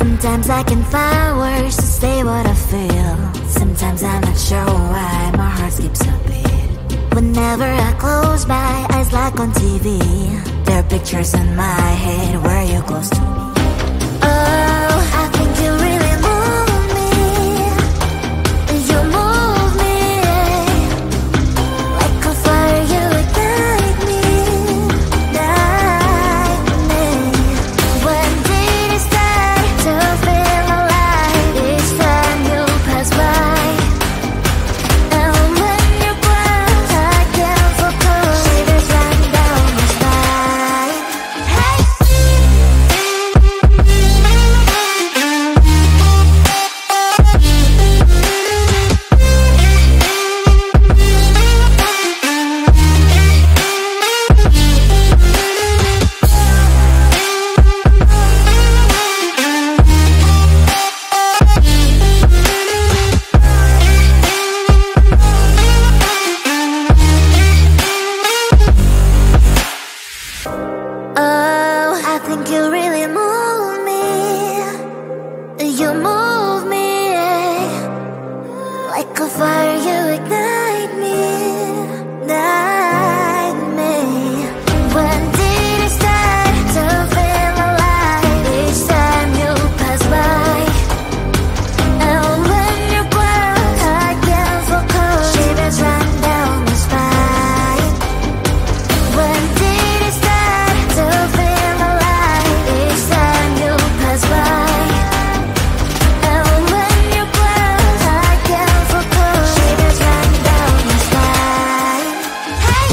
Sometimes I can find words to say what I feel. Sometimes I'm not sure why my heart skips a beat. Whenever I close my eyes like on TV, there are pictures in my head where you're close to me. Oh, I think you really move me. You move me like a fire, you ignite me, ignite me. When did it start to feel alive? Each time you pass by, and when you're gone, I can't focus. Shivers run down my spine. Hey. Oh, I think you really move me. You move me like a fire, you ignite me, ignite me. When did it start to feel alive? Each time you pass by, and when you're gone, I can't focus. Shivers run down my spine. When did it start to feel alive? Each time you pass by, and when you're gone, I can't focus. Shivers run down my spine. Hey.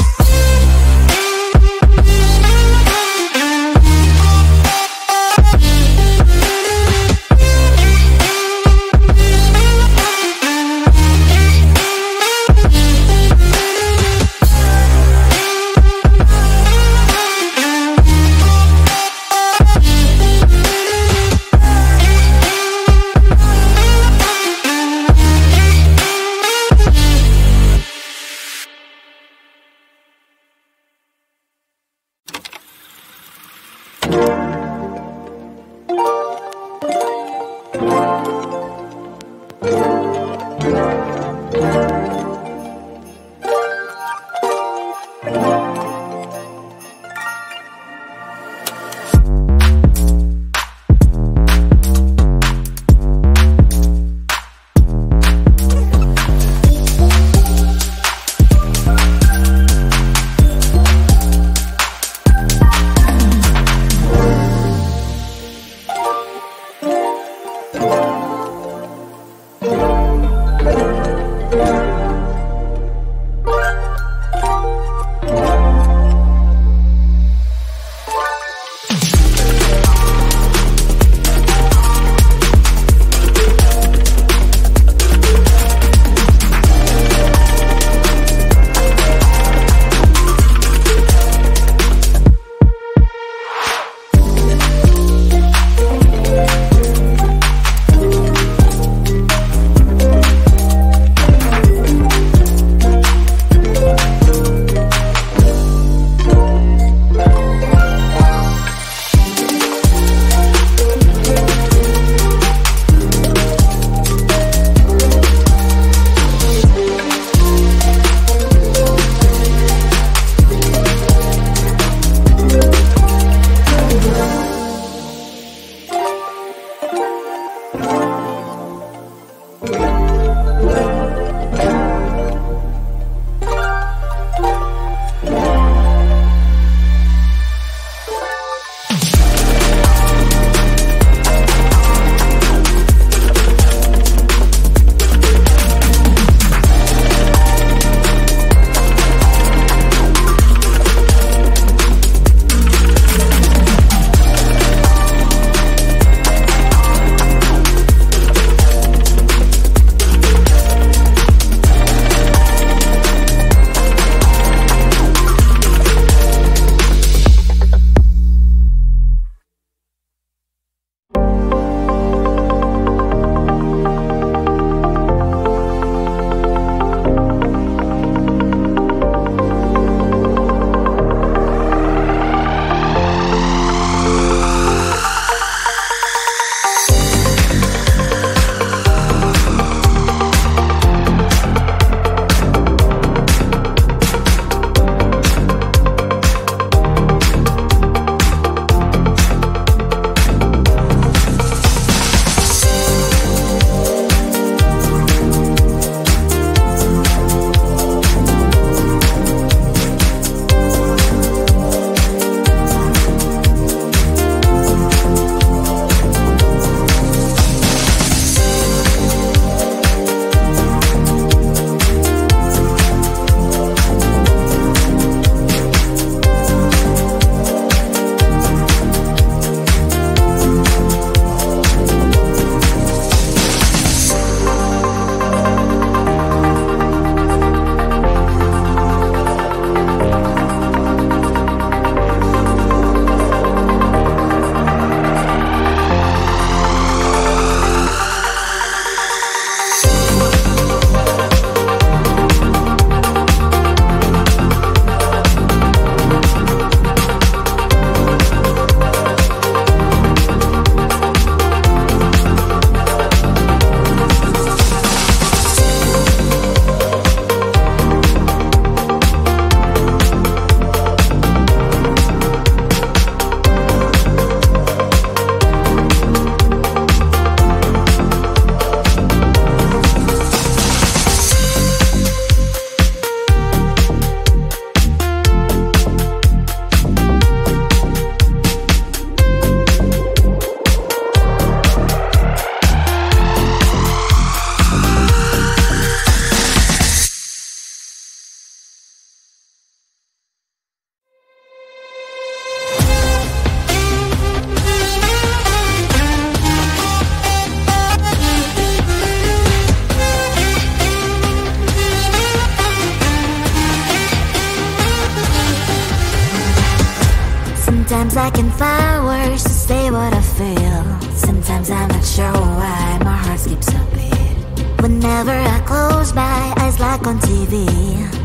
Sometimes I can find words to say what I feel. Sometimes I'm not sure why my heart skips a beat. Whenever I close my eyes like on TV,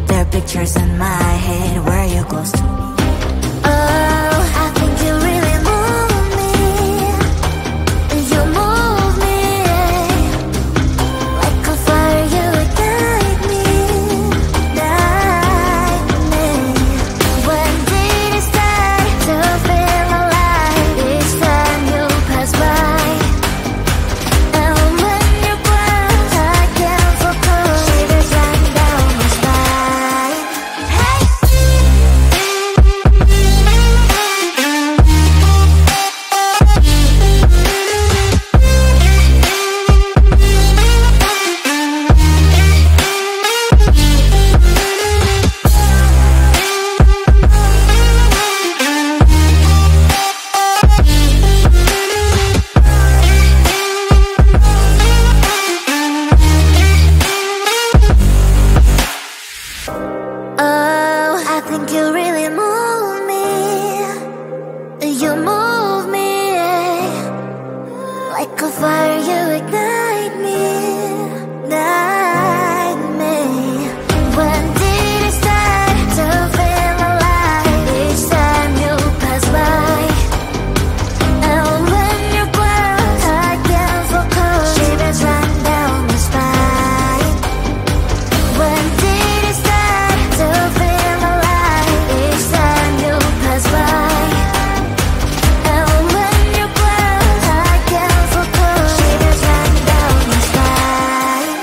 there are pictures in my head where you're close to me. Oh, I think you really move me. You move me like a fire, you ignite me, ignite me. When did it start to feel alive? Each time you pass by, and when you're gone, I can't focus. Shivers run down my spine. Hey. Oh, I think you really move me. You move me like a fire, you ignite me, ignite me. When did it start to feel alive? Each time you pass by, and when you're gone, I can't focus. Shivers run down my spine. When did it start to feel alive? Each time you pass by, and when you're gone, I can't focus. Shivers run down my spine.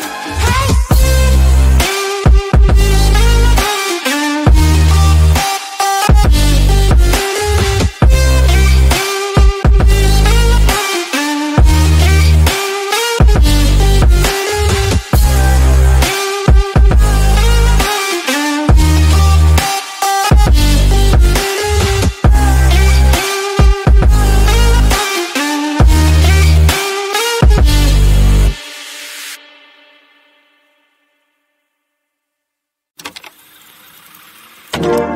Hey.